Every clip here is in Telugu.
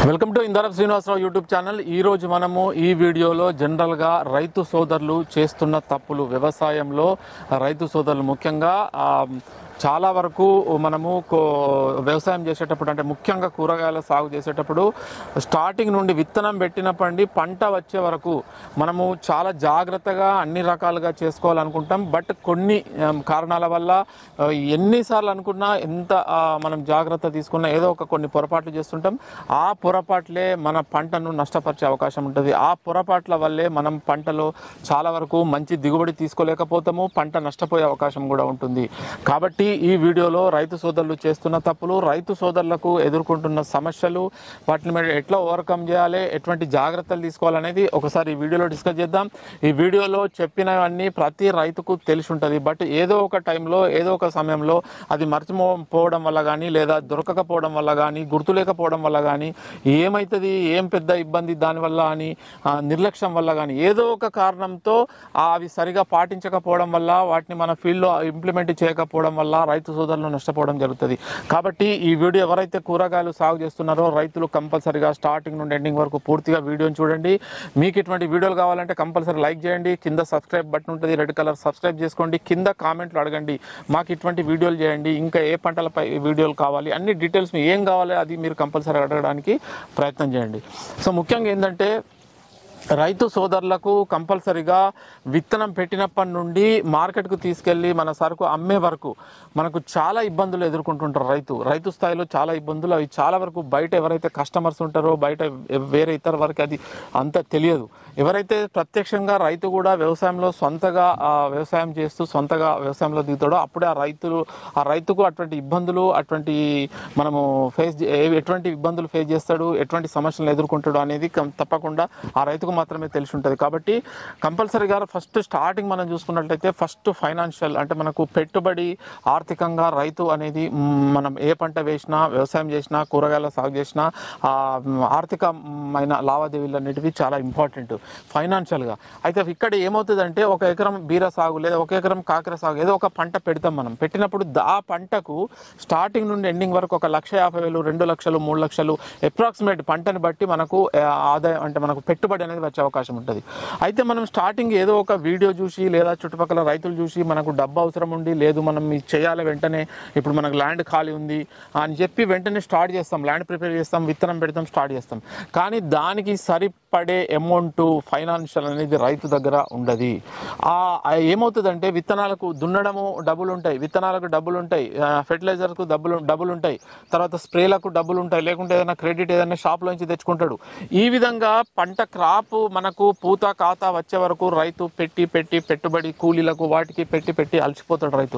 Welcome to Indarap Srinivasarao YouTube channel. ఈరోజు మనము ఈ వీడియోలో జనరల్గా రైతు సోదరులు చేస్తున్న తప్పులు, వ్యవసాయంలో రైతు సోదరులు ముఖ్యంగా చాలా వరకు మనము వ్యవసాయం చేసేటప్పుడు, అంటే ముఖ్యంగా కూరగాయల సాగు చేసేటప్పుడు స్టార్టింగ్ నుండి విత్తనం పెట్టినప్పటి పంట వచ్చే వరకు మనము చాలా జాగ్రత్తగా అన్ని రకాలుగా చేసుకోవాలనుకుంటాం. బట్ కొన్ని కారణాల వల్ల ఎన్నిసార్లు అనుకున్నా, ఎంత మనం జాగ్రత్త తీసుకున్నా ఏదో ఒక కొన్ని పొరపాట్లు చేస్తుంటాం. ఆ పొరపాట్లే మన పంటను నష్టపరిచే అవకాశం ఉంటుంది. ఆ పొరపాట్ల వల్లే మనం పంటలో చాలా వరకు మంచి దిగుబడి తీసుకోలేకపోతాము, పంట నష్టపోయే అవకాశం కూడా ఉంటుంది. కాబట్టి ఈ వీడియోలో రైతు సోదరులు చేస్తున్న తప్పులు, రైతు సోదరులకు ఎదుర్కొంటున్న సమస్యలు, వాటిని మీరు ఎట్లా ఓవర్కమ్ చేయాలి, ఎటువంటి జాగ్రత్తలు తీసుకోవాలనేది ఒకసారి ఈ వీడియోలో డిస్కస్ చేద్దాం. ఈ వీడియోలో చెప్పినవన్నీ ప్రతి రైతుకు తెలిసి ఉంటుంది. బట్ ఏదో ఒక టైంలో, ఏదో ఒక సమయంలో అది మర్చిపోవడం వల్ల కానీ, లేదా దొరకకపోవడం వల్ల కానీ, గుర్తులేకపోవడం వల్ల కానీ, ఏమవుతుంది, ఏం పెద్ద ఇబ్బంది దానివల్ల అని, నిర్లక్ష్యం వల్ల కానీ, ఏదో ఒక కారణంతో అవి సరిగా పాటించకపోవడం వల్ల, వాటిని మన ఫీల్డ్లో ఇంప్లిమెంట్ చేయకపోవడం వల్ల రైతు సోదరులు నష్టపోవడం జరుగుతుంది. కాబట్టి ఈ వీడియో ఎవరైతే కూరగాయలు సాగు చేస్తున్నారో రైతులు కంపల్సరీగా స్టార్టింగ్ నుండి ఎండింగ్ వరకు పూర్తిగా వీడియోని చూడండి. మీకు ఇటువంటి వీడియోలు కావాలంటే కంపల్సరీ లైక్ చేయండి. కింద సబ్స్క్రైబ్ బటన్ ఉంటుంది, రెడ్ కలర్, సబ్స్క్రైబ్ చేసుకోండి. కింద కామెంట్లు అడగండి, మాకు ఇటువంటి వీడియోలు చేయండి, ఇంకా ఏ పంటలపై వీడియోలు కావాలి, అన్ని డీటెయిల్స్ ఏం కావాలి అది మీరు కంపల్సరీ అడగడానికి ప్రయత్నం చేయండి. సో ముఖ్యంగా ఏంటంటే, రైతు సోదరులకు కంపల్సరీగా విత్తనం పెట్టినప్పటి నుండి మార్కెట్కు తీసుకెళ్ళి మన సరుకు అమ్మే వరకు మనకు చాలా ఇబ్బందులు ఎదుర్కొంటుంటారు. రైతు స్థాయిలో చాలా ఇబ్బందులు. అవి చాలా వరకు బయట ఎవరైతే కస్టమర్స్ ఉంటారో, బయట వేరే ఇతర వరకు అది అంత తెలియదు. ఎవరైతే ప్రత్యక్షంగా రైతు కూడా వ్యవసాయంలో సొంతగా వ్యవసాయం చేస్తూ సొంతగా వ్యవసాయంలో దిగుతాడో అప్పుడే ఆ రైతుకు అటువంటి ఇబ్బందులు, అటువంటి మనము ఎటువంటి ఇబ్బందులు ఫేస్ చేస్తాడు, ఎటువంటి సమస్యలను ఎదుర్కొంటాడు అనేది తప్పకుండా ఆ రైతుకు మాత్రమే తెలిసి ఉంటుంది. కాబట్టి కంపల్సరీగా ఫస్ట్ స్టార్టింగ్ మనం చూసుకున్నట్లయితే ఫస్ట్ ఫైనాన్షియల్, అంటే మనకు పెట్టుబడి, ఆర్థికంగా రైతు అనేది మనం ఏ పంట వేసినా, వ్యవసాయం చేసినా, కూరగాయల సాగు చేసినా ఆర్థికమైన లావాదేవీలు అనేటివి చాలా ఇంపార్టెంట్ ఫైనాన్షియల్గా. అయితే ఇక్కడ ఏమవుతుందంటే, ఒక ఎకరం బీర సాగు లేదా ఒక ఎకరం కాకర సాగు ఏదో ఒక పంట పెడతాం. మనం పెట్టినప్పుడు ఆ పంటకు స్టార్టింగ్ నుండి ఎండింగ్ వరకు 1,50,000, 2 లక్షలు, 3 లక్షలు అప్రాక్సిమేట్ పంటని బట్టి మనకు ఆదాయం, అంటే మనకు పెట్టుబడి అనేది వచ్చే అవకాశం ఉంటుంది. అయితే మనం స్టార్టింగ్ ఏదో ఒక వీడియో చూసి లేదా చుట్టుపక్కల రైతులు చూసి మనకు డబ్బు అవసరం ఉండి, లేదు మనం ఇది చేయాలి వెంటనే, ఇప్పుడు మనకు ల్యాండ్ ఖాళీ ఉంది అని చెప్పి వెంటనే స్టార్ట్ చేస్తాం, ల్యాండ్ ప్రిపేర్ చేస్తాం, విత్తనం పెడతాం, స్టార్ట్ చేస్తాం. కానీ దానికి సరిపడే అమౌంట్ ఫైనాన్షియల్ అనేది రైతు దగ్గర ఉండదు. ఏమవుతుందంటే, విత్తనాలకు దున్నడము డబ్బులు ఉంటాయి, విత్తనాలకు డబ్బులు ఉంటాయి, ఫెర్టిలైజర్కు డబ్బులు ఉంటాయి, తర్వాత స్ప్రేలకు డబ్బులు ఉంటాయి, లేకుంటే ఏదైనా క్రెడిట్ ఏదైనా షాప్లోంచి తెచ్చుకుంటాడు. ఈ విధంగా పంట క్రాప్ మనకు పూత ఖాతా వచ్చే వరకు రైతు పెట్టుబడి, కూలీలకు వాటికి పెట్టి అలసిపోతాడు రైతు.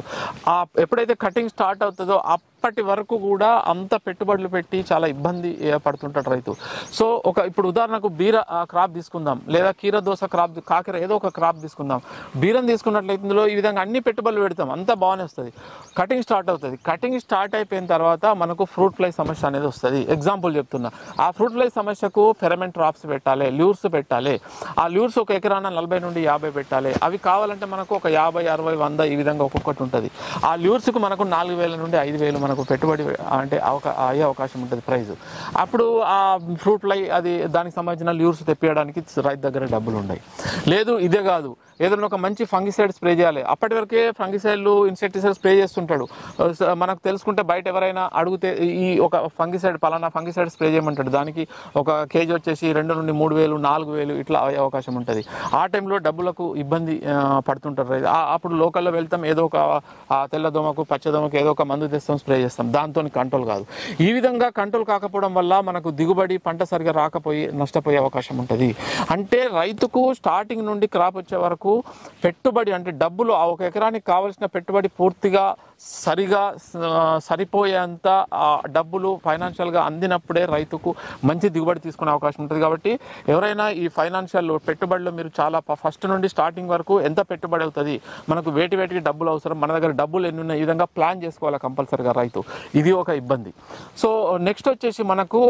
ఎప్పుడైతే కటింగ్ స్టార్ట్ అవుతుందో అప్పటి వరకు కూడా అంత పెట్టుబడులు పెట్టి చాలా ఇబ్బంది పడుతుంటాడు రైతు. సో ఇప్పుడు ఉదాహరణకు బీర క్రాప్ తీసుకుందాం, లేదా కీరదోస క్రాప్, కాకర ఏదో ఒక క్రాప్ తీసుకుందాం. బీరం తీసుకున్నట్లయితే ఇందులో ఈ విధంగా అన్ని పెట్టుబడులు పెడతాం, అంతా బాగానే వస్తుంది. కటింగ్ స్టార్ట్ అవుతుంది. కటింగ్ స్టార్ట్ అయిపోయిన తర్వాత మనకు ఫ్రూట్ ఫ్లై సమస్య అనేది వస్తుంది. ఎగ్జాంపుల్ చెప్తున్నా, ఆ ఫ్రూట్ ఫ్లై సమస్యకు ఫెరమెంట్ ట్రాప్స్ పెట్టాలి, ల్యూర్స్ పెట్టాలి. ఆ ల్యూర్స్ ఒక ఎకరాన 40 నుండి 50 పెట్టాలి. అవి కావాలంటే మనకు ఒక 50, 60, 100 ఈ విధంగా ఒక్కొక్కటి ఉంటుంది. ఆ ల్యూర్స్కు మనకు 4,000 నుండి 5,000 మనకు పెట్టుబడి అంటే అయ్యే అవకాశం ఉంటుంది ప్రైజ్. అప్పుడు ఆ ఫ్రూట్ ఫ్లై అది దానికి సంబంధించిన ల్యూర్స్ తెప్పియడానికి రైతు దగ్గర డబ్బులు ఉన్నాయి. లేదు ఇదే కాదు, ఏదైనా ఒక మంచి ఫంగిసైడ్ స్ప్రే చేయాలి. అప్పటి వరకే ఫంగిసైడ్లు, ఇన్సెక్టిసైడ్ స్ప్రే చేస్తుంటాడు. మనకు తెలుసుకుంటే బయట ఎవరైనా అడిగితే ఈ ఒక ఫంగిసైడ్, పలానా ఫంగిసైడ్ స్ప్రే చేయమంటాడు. దానికి ఒక కేజీ వచ్చేసి 2 నుండి 3,000, 4,000 ఇట్లా అయ్యే అవకాశం ఉంటుంది. ఆ టైంలో డబ్బులకు ఇబ్బంది పడుతుంటారు. అప్పుడు లోకల్లో వెళ్తాం, ఏదో ఒక తెల్లదోమకు, పచ్చదోమకు ఏదో ఒక మందు తెస్తాం, స్ప్రే చేస్తాం, దాంతో కంట్రోల్ కాదు. ఈ విధంగా కంట్రోల్ కాకపోవడం వల్ల మనకు దిగుబడి, పంట సరిగా రాకపోయి నష్టపోయే అవకాశం ఉంటుంది. అంటే రైతుకు స్టార్టింగ్ నుండి క్రాప్ వచ్చే వరకు పెట్టుబడి, అంటే డబ్బులు, ఆ ఒక ఎకరానికి కావాల్సిన పెట్టుబడి పూర్తిగా సరిపోయేంత డబ్బులు ఫైనాన్షియల్గా అందినప్పుడే రైతుకు మంచి దిగుబడి తీసుకునే అవకాశం ఉంటుంది. కాబట్టి ఎవరైనా ఈ ఫైనాన్షియల్ పెట్టుబడిలో మీరు చాలా ఫస్ట్ నుండి స్టార్టింగ్ వరకు ఎంత పెట్టుబడి అవుతుంది, మనకు వేటికి డబ్బులు అవసరం, మన దగ్గర డబ్బులు ఎన్ని ఉన్నాయి, ఈ విధంగా ప్లాన్ చేసుకోవాలి కంపల్సరీగా రైతు. ఇది ఒక ఇబ్బంది. సో నెక్స్ట్ వచ్చేసి మనకు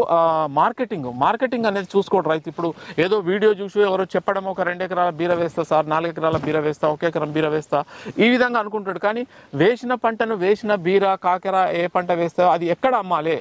మార్కెటింగ్ అనేది చూసుకోవడం రైతు. ఇప్పుడు ఏదో వీడియో చూసి ఎవరో చెప్పడం, ఒక 2 ఎకరాల బీర వేస్తా సార్, 4 ఎకరాల బీర వేస్తా, 1 ఎకరం బీర వేస్తా, ఈ విధంగా అనుకుంటాడు. కానీ వేసిన పంట పంటను వేసిన బీర కాకెర ఏ పంట వేస్తారో అది ఎక్కడ అమ్మాలి,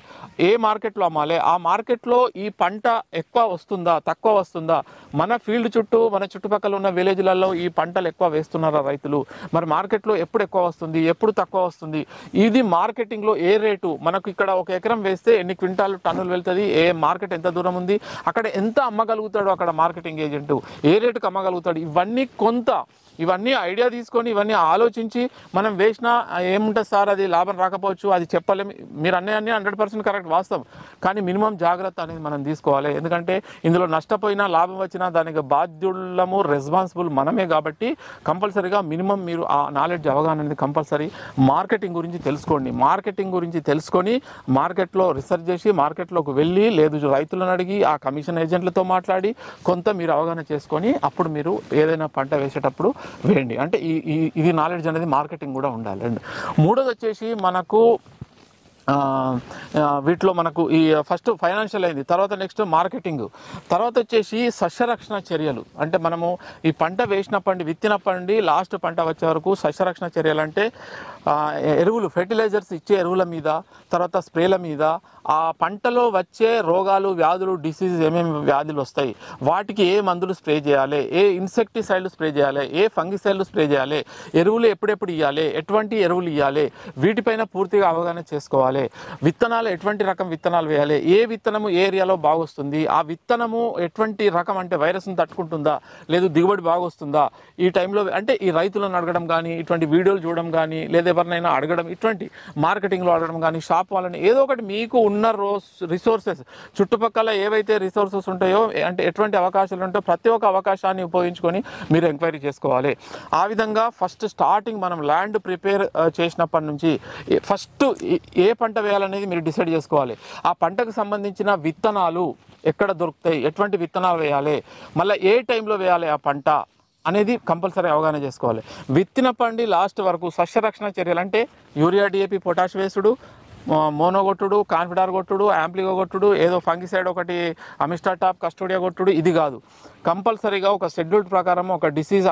ఏ మార్కెట్లో అమ్మాలి, ఆ మార్కెట్లో ఈ పంట ఎక్కువ వస్తుందా తక్కువ వస్తుందా, మన ఫీల్డ్ చుట్టూ మన చుట్టుపక్కల ఉన్న విలేజ్లలో ఈ పంటలు ఎక్కువ వేస్తున్నారా రైతులు, మరి మార్కెట్లో ఎప్పుడు ఎక్కువ వస్తుంది ఎప్పుడు తక్కువ వస్తుంది, ఇది మార్కెటింగ్లో ఏ రేటు, మనకు ఇక్కడ ఒక ఎకరం వేస్తే ఎన్ని క్వింటాలు టన్నులు వెళ్తుంది, ఏ మార్కెట్ ఎంత దూరం ఉంది, అక్కడ ఎంత అమ్మగలుగుతాడో అక్కడ మార్కెటింగ్ ఏజెంట్ ఏ రేటుకి అమ్మగలుగుతాడు, ఇవన్నీ ఐడియా తీసుకొని ఇవన్నీ ఆలోచించి మనం వేసినా ఏముంటుంది సార్ అది లాభం రాకపోవచ్చు, అది చెప్పలేము. మీరు అన్నీ 100% కరెక్ట్ వాస్తవం, కానీ మినిమం జాగ్రత్త అనేది మనం తీసుకోవాలి. ఎందుకంటే ఇందులో నష్టపోయినా లాభం వచ్చినా దానికి బాధ్యులము రెస్పాన్సిబుల్ మనమే. కాబట్టి కంపల్సరీగా మినిమం మీరు ఆ నాలెడ్జ్ అవగాహన అనేది కంపల్సరీ. మార్కెటింగ్ గురించి తెలుసుకోండి, మార్కెటింగ్ గురించి తెలుసుకొని మార్కెట్లో రీసెర్చ్ చేసి మార్కెట్లోకి వెళ్ళి లేదు రైతులను అడిగి ఆ కమిషన్ ఏజెంట్లతో మాట్లాడి కొంత మీరు అవగాహన చేసుకొని అప్పుడు మీరు ఏదైనా పంట వేసేటప్పుడు వేయండి. అంటే ఇది నాలెడ్జ్ అనేది మార్కెటింగ్ కూడా ఉండాలి. అండ్ మూడోది వచ్చేసి మనకు వీటిలో మనకు ఈ ఫస్ట్ ఫైనాన్షియల్ అయింది, తర్వాత నెక్స్ట్ మార్కెటింగ్, తర్వాత వచ్చేసి సస్యరక్షణ చర్యలు. అంటే మనము ఈ పంట వేసినప్పటి విత్తినప్పటి లాస్ట్ పంట వచ్చే వరకు సస్యరక్షణ చర్యలు అంటే ఎరువులు ఫెర్టిలైజర్స్ ఇచ్చే ఎరువుల మీద, తర్వాత స్ప్రేల మీద, ఆ పంటలో వచ్చే రోగాలు వ్యాధులు డిసీజ్ ఏమేమి వ్యాధులు వస్తాయి వాటికి ఏ మందులు స్ప్రే చేయాలి, ఏ ఇన్సెక్టిసైడ్లు స్ప్రే చేయాలి, ఏ ఫంగిసైడ్లు స్ప్రే చేయాలి, ఎరువులు ఎప్పుడెప్పుడు ఇవ్వాలి, ఎటువంటి ఎరువులు ఇవ్వాలి, వీటిపైన పూర్తిగా అవగాహన చేసుకోవాలి. విత్తనాలు ఎటువంటి రకం విత్తనాలు వేయాలి, ఏ విత్తనము ఏ ఏరియాలో బాగొస్తుంది, ఆ విత్తనము ఎటువంటి రకం అంటే వైరస్ను తట్టుకుంటుందా లేదు దిగుబడి బాగొస్తుందా, ఈ టైంలో అంటే ఈ రైతులను అడగడం కానీ ఇటువంటి వీడియోలు చూడడం కానీ లేదా ఎవరినైనా అడగడం, ఇటువంటి మార్కెటింగ్లో అడగడం కానీ షాప్ వాళ్ళని ఏదో ఒకటి మీకు ఉన్న రిసోర్సెస్ చుట్టుపక్కల ఏవైతే రిసోర్సెస్ ఉంటాయో అంటే ఎటువంటి అవకాశాలు ఉంటాయో ప్రతి ఒక్క అవకాశాన్ని ఉపయోగించుకొని మీరు ఎంక్వైరీ చేసుకోవాలి. ఆ విధంగా ఫస్ట్ స్టార్టింగ్ మనం ల్యాండ్ ప్రిపేర్ చేసినప్పటి నుంచి ఫస్ట్ ఏ పంట వేయాలనేది మీరు డిసైడ్ చేసుకోవాలి. ఆ పంటకు సంబంధించిన విత్తనాలు ఎక్కడ దొరుకుతాయి, ఎటువంటి విత్తనాలు వేయాలి, మళ్ళీ ఏ టైంలో వేయాలి ఆ పంట అనేది కంపల్సరీ అవగాహన చేసుకోవాలి. విత్తినప్పటి లాస్ట్ వరకు సస్యరక్షణ చర్యలు అంటే యూరియా డిఏపి పొటాష్ వేసుడు, మోనో కొట్టుడు, కాన్ఫిడార్ కొట్టుడు, యాంప్లిగో కొట్టుడు, ఏదో ఫంగిసైడ్ ఒకటి అమిస్టాటాప్ కస్టోడియా కొట్టుడు, ఇది కాదు. కంపల్సరీగా ఒక షెడ్యూల్ ప్రకారం ఒక డిసీజ్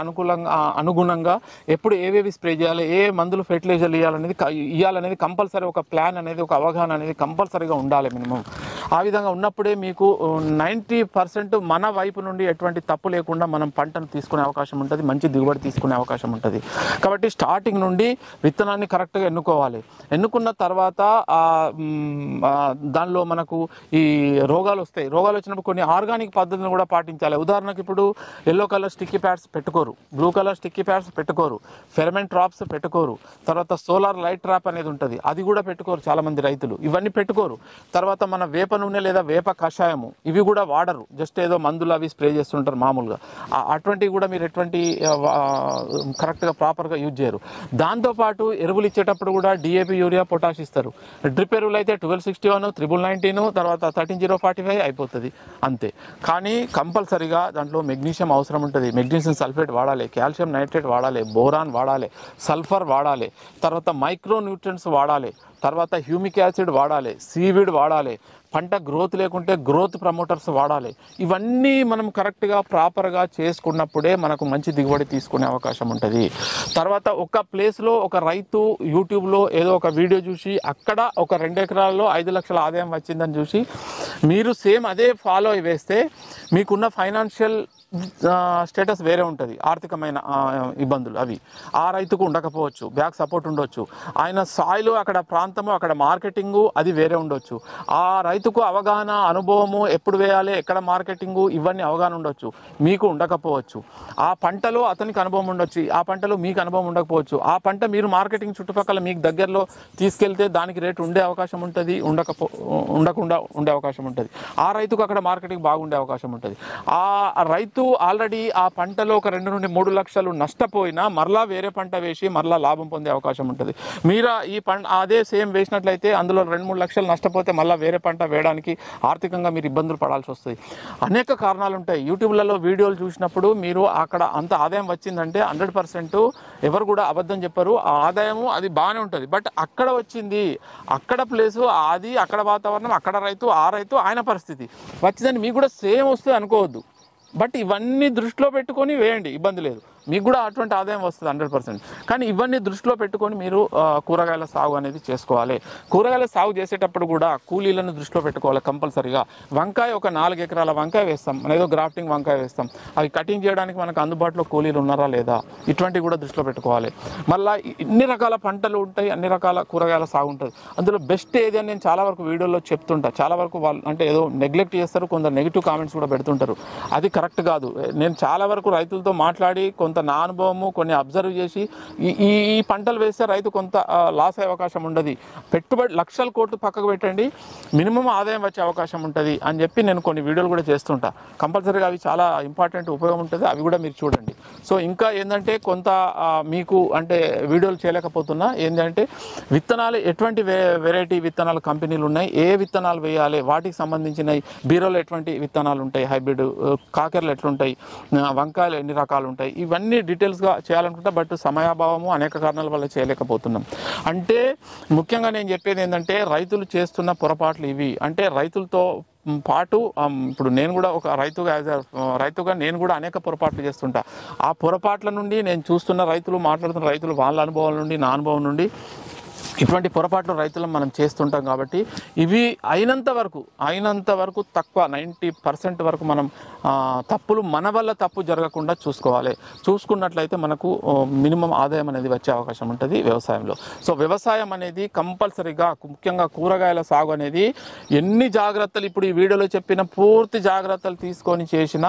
అనుగుణంగా ఎప్పుడు ఏవేవి స్ప్రే చేయాలి, ఏ మందులు ఫెర్టిలైజర్లు ఇవ్వాలనేది కంపల్సరీ ఒక ప్లాన్ అనేది ఒక అవగాహన అనేది కంపల్సరీగా ఉండాలి మినిమం. ఆ విధంగా ఉన్నప్పుడే మీకు 90% మన వైపు నుండి ఎటువంటి తప్పు లేకుండా మనం పంటను తీసుకునే అవకాశం ఉంటుంది, మంచి దిగుబడి తీసుకునే అవకాశం ఉంటుంది. కాబట్టి స్టార్టింగ్ నుండి విత్తనాన్ని కరెక్ట్గా ఎన్నుకోవాలి. ఎన్నుకున్న తర్వాత దానిలో మనకు ఈ రోగాలు వస్తాయి. రోగాలు వచ్చినప్పుడు కొన్ని ఆర్గానిక్ పద్ధతులను కూడా పాటించాలి. ఉదాహరణకు ఇప్పుడు ఎల్లో కలర్ స్టిక్కీ ప్యాడ్స్ పెట్టుకోరు, బ్లూ కలర్ స్టిక్కీ ప్యాడ్స్ పెట్టుకోరు, ఫెరమెంట్ ట్రాప్స్ పెట్టుకోరు, తర్వాత సోలార్ లైట్ ట్రాప్ అనేది ఉంటుంది అది కూడా పెట్టుకోరు చాలామంది రైతులు, ఇవన్నీ పెట్టుకోరు. తర్వాత మన వేప నూనె లేదా వేప కషాయము ఇవి కూడా వాడరు, జస్ట్ ఏదో మందులు అవి స్ప్రే చేస్తుంటారు మామూలుగా. అటువంటివి కూడా మీరు ఎటువంటి కరెక్ట్గా ప్రాపర్గా యూజ్ చేయరు. దాంతోపాటు ఎరువులు ఇచ్చేటప్పుడు కూడా డిఏపి యూరియా పొటాష్ ఇస్తారు. డ్రిప్ ఎరువులు అయితే 1261, 919, తర్వాత 13045 అయిపోతుంది అంతే. కానీ కంపల్సరీగా దాంట్లో మెగ్నీషియం అవసరం ఉంటుంది, మెగ్నీషియం సల్ఫేట్ వాడాలి, కాల్షియం నైట్రేట్ వాడాలి, బోరాన్ వాడాలి, సల్ఫర్ వాడాలి, తర్వాత మైక్రో న్యూట్రియంట్స్ వాడాలి, తర్వాత హ్యూమిక్ యాసిడ్ వాడాలి, సీవీడ్ వాడాలి, పంట గ్రోత్ లేకుంటే గ్రోత్ ప్రమోటర్స్ వాడాలి. ఇవన్నీ మనం కరెక్ట్గా ప్రాపర్గా చేసుకున్నప్పుడే మనకు మంచి దిగుబడి తీసుకునే అవకాశం ఉంటుంది. తర్వాత ఒక ప్లేస్లో ఒక రైతు యూట్యూబ్లో ఏదో ఒక వీడియో చూసి అక్కడ ఒక 2 ఎకరాల్లో 5 లక్షల ఆదాయం వచ్చిందని చూసి మీరు సేమ్ అదే ఫాలో అయి వేస్తే మీకున్న ఫైనాన్షియల్ స్టేటస్ వేరే ఉంటుంది, ఆర్థికమైన ఇబ్బందులు అవి ఆ రైతుకు ఉండకపోవచ్చు, బ్యాక్ సపోర్ట్ ఉండొచ్చు, ఆయన సాయిలు అక్కడ ప్రాంతము అక్కడ మార్కెటింగు అది వేరే ఉండొచ్చు, ఆ రైతుకు అవగాహన అనుభవము ఎప్పుడు వేయాలి ఎక్కడ మార్కెటింగు ఇవన్నీ అవగాహన ఉండొచ్చు, మీకు ఉండకపోవచ్చు. ఆ పంటలో అతనికి అనుభవం ఉండొచ్చు, ఆ పంటలో మీకు అనుభవం ఉండకపోవచ్చు. ఆ పంట మీరు మార్కెటింగ్ చుట్టుపక్కల మీకు దగ్గరలో తీసుకెళ్తే దానికి రేటు ఉండే అవకాశం ఉంటుంది, ఉండకుండా ఉండే అవకాశం ఉంటుంది. ఆ రైతుకు అక్కడ మార్కెటింగ్ బాగుండే అవకాశం ఉంటుంది. ఆ రైతు ఆల్రెడీ ఆ పంటలో ఒక 2 నుండి 3 లక్షలు నష్టపోయినా మరలా వేరే పంట వేసి మరలా లాభం పొందే అవకాశం ఉంటుంది. మీరు ఈ అదే సేమ్ వేసినట్లయితే అందులో 2-3 లక్షలు నష్టపోతే మళ్ళీ వేరే పంట వేయడానికి ఆర్థికంగా మీరు ఇబ్బందులు పడాల్సి వస్తుంది. అనేక కారణాలు ఉంటాయి. యూట్యూబ్లలో వీడియోలు చూసినప్పుడు మీరు అక్కడ అంత ఆదాయం వచ్చిందంటే 100% ఎవరు కూడా అబద్ధం చెప్పరు, ఆ ఆదాయము అది బాగానే ఉంటుంది. బట్ అక్కడ వచ్చింది, అక్కడ ప్లేసు అది, అక్కడ వాతావరణం, అక్కడ రైతు, ఆ రైతు ఆయన పరిస్థితి వచ్చిందని మీకు కూడా సేమ్ వస్తుంది అనుకోవద్దు. బట్ ఇవన్నీ దృష్టిలో పెట్టుకొని వేయండి, ఇబ్బంది లేదు. మీకు కూడా అటువంటి ఆదాయం వస్తుంది 100%. కానీ ఇవన్నీ దృష్టిలో పెట్టుకొని మీరు కూరగాయల సాగు అనేది చేసుకోవాలి. కూరగాయల సాగు చేసేటప్పుడు కూడా కూలీలను దృష్టిలో పెట్టుకోవాలి కంపల్సరీగా. వంకాయ ఒక 4 ఎకరాల వంకాయ వేస్తాం, ఏదో గ్రాఫ్టింగ్ వంకాయ వేస్తాం, అవి కటింగ్ చేయడానికి మనకు అందుబాటులో కూలీలు ఉన్నారా లేదా, ఇటువంటివి కూడా దృష్టిలో పెట్టుకోవాలి. మళ్ళీ ఇన్ని రకాల పంటలు ఉంటాయి, అన్ని రకాల కూరగాయల సాగు ఉంటుంది. అందులో బెస్ట్ ఏది అని నేను చాలా వరకు వీడియోలో చెప్తుంటా. చాలా వరకు వాళ్ళు అంటే ఏదో నెగ్లెక్ట్ చేస్తారు, కొందరు నెగిటివ్ కామెంట్స్ కూడా పెడుతుంటారు. అది కరెక్ట్ కాదు. నేను చాలా వరకు రైతులతో మాట్లాడి కొంత నా అనుభవము కొన్ని అబ్జర్వ్ చేసి ఈ పంటలు వేస్తే రైతు కొంత లాస్ అయ్యే అవకాశం ఉండదు, పెట్టుబడి లక్షల కోట్లు పక్కకు పెట్టండి, మినిమం ఆదాయం వచ్చే అవకాశం ఉంటుంది అని చెప్పి నేను కొన్ని వీడియోలు కూడా చేస్తుంటా. కంపల్సరీగా అవి చాలా ఇంపార్టెంట్, ఉపయోగం ఉంటుంది, అవి కూడా మీరు చూడండి. సో ఇంకా ఏంటంటే కొంత మీకు అంటే వీడియోలు చేయలేకపోతున్నా ఏంటంటే విత్తనాలు ఎటువంటి వెరైటీ విత్తనాలు కంపెనీలు ఉన్నాయి, ఏ విత్తనాలు వేయాలి, వాటికి సంబంధించినవి, బీరోలో ఎటువంటి విత్తనాలు ఉంటాయి, హైబ్రిడ్ కాకరలు ఎట్లుంటాయి, వంకాయలు ఎన్ని రకాలు ఉంటాయి, ఇవన్నీ డీటెయిల్స్గా చేయాలనుకుంటా. బట్ సమయాభావము అనేక కారణాల వల్ల చేయలేకపోతున్నాం. అంటే ముఖ్యంగా నేను చెప్పేది ఏంటంటే రైతులు చేస్తున్న పొరపాట్లు ఇవి. అంటే రైతులతో పాటు ఇప్పుడు నేను కూడా ఒక రైతుగా నేను కూడా అనేక పొరపాట్లు చేస్తుంటా. ఆ పొరపాట్ల నుండి నేను చూస్తున్న రైతులు, మాట్లాడుతున్న రైతులు, వాళ్ళ అనుభవాల నుండి, నా అనుభవం నుండి ఇటువంటి పొరపాట్లు రైతులను మనం చేస్తుంటాం. కాబట్టి ఇవి అయినంత వరకు తక్కువ 90% వరకు మనం తప్పులు మన వల్ల తప్పు జరగకుండా చూసుకున్నట్లయితే మనకు మినిమం ఆదాయం అనేది వచ్చే అవకాశం ఉంటుంది వ్యవసాయంలో. సో వ్యవసాయం అనేది కంపల్సరీగా, ముఖ్యంగా కూరగాయల సాగు అనేది ఎన్ని జాగ్రత్తలు ఇప్పుడు ఈ వీడియోలో చెప్పిన పూర్తి జాగ్రత్తలు తీసుకొని చేసిన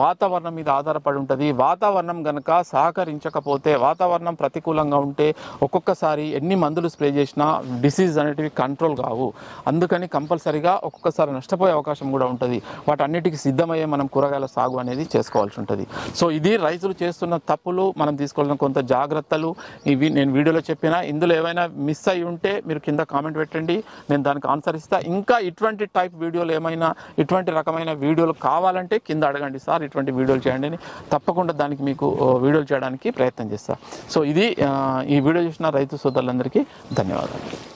వాతావరణం మీద ఆధారపడి ఉంటుంది. వాతావరణం కనుక సహకరించకపోతే, వాతావరణం ప్రతికూలంగా ఉంటే ఒక్కొక్కసారి ఎన్ని మందులు స్ప్రే చేసినా డిసీజ్ అనేటివి కంట్రోల్ కావు. అందుకని కంపల్సరీగా ఒక్కొక్కసారి నష్టపోయే అవకాశం కూడా ఉంటుంది. వాటన్నిటికీ సిద్ధమయ్యే మనం కూరగాయల సాగు అనేది చేసుకోవాల్సి ఉంటుంది. సో ఇది రైతులు చేస్తున్న తప్పులు, మనం తీసుకోవాల్సిన కొంత జాగ్రత్తలు ఇవి నేను వీడియోలో చెప్పిన. ఇందులో ఏమైనా మిస్ అయి ఉంటే మీరు కింద కామెంట్ పెట్టండి, నేను దానికి ఆన్సర్ ఇస్తా. ఇంకా ఇటువంటి టైప్ వీడియోలు ఏమైనా, ఇటువంటి రకమైన వీడియోలు కావాలంటే కింద అడగండి, సార్ ఇటువంటి వీడియోలు చేయండి అని. తప్పకుండా దానికి మీకు వీడియోలు చేయడానికి ప్రయత్నం చేస్తా. సో ఇది ఈ వీడియో చూసిన రైతు సోదరులందరికీ ధన్యవాదాలు.